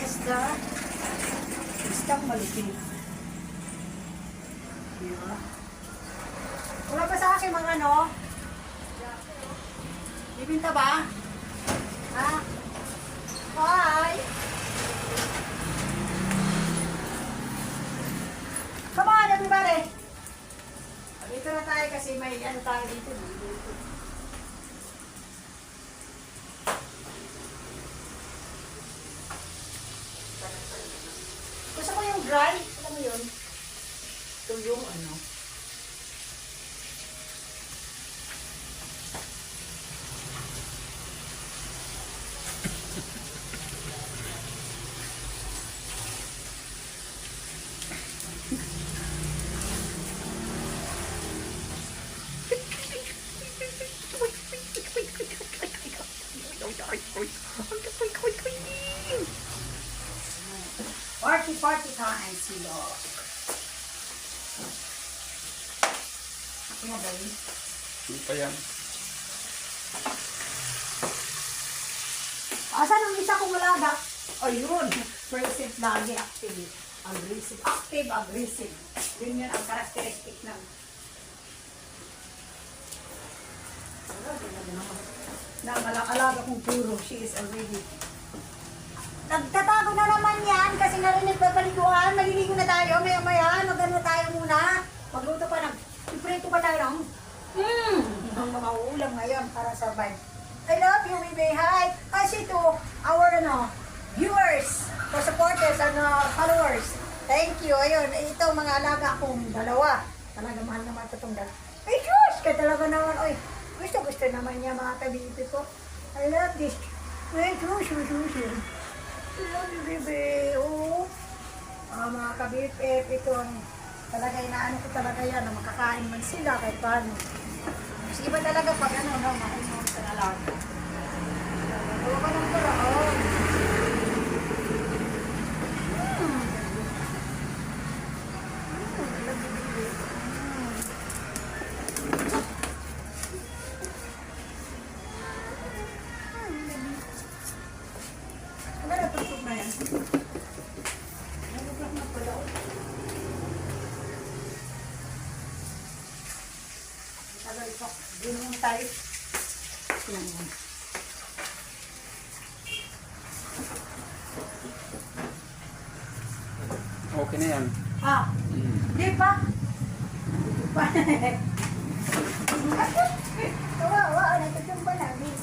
isda. Isdang malupit. Diba? Wala pa sa akin mga ano? Bibinta ba? Ha? Hi! Come on, everybody! Dito na tayo kasi may ano tayo dito. Gusto ko yung dry. Alam mo yun? Ito yung ano. Party time, silo. Ano ba yun? Hindi pa yan. Asan ang isa kong malaga? Ayun, present lagi, active, aggressive. Active, aggressive. Yun yun ang characteristic ng alaga kong puro. She is already. Nagtatago na naman yan kasi narinig na paliguan. Maliligo na tayo. Maya-maya, mag-ano tayo muna. Magluto pa ng, iprito pa tayo ng, ang mga ulam ngayon para survive. I love you, baby. Hi. Kasi to our viewers, for supporters and followers. Thank you. Ayun, ito mga alaga kong dalawa. Talaga mahal naman itong dalawa. Ay, Diyos! Kaya talaga naman, oy. Gusto naman niya mga tabi-ipi ko. I love this. Ay, Diyos. I love you, baby. Oo. Mga kabipip, ito ang talaga inaano ko talaga yan na makakain man sila kahit paano. Mas iba talaga pag ano, mahal mo sa alaga. Huwag ka ng paraon. Ginong tayo. Okay na yan. Di pa? Kawawa, nagtatumba namin.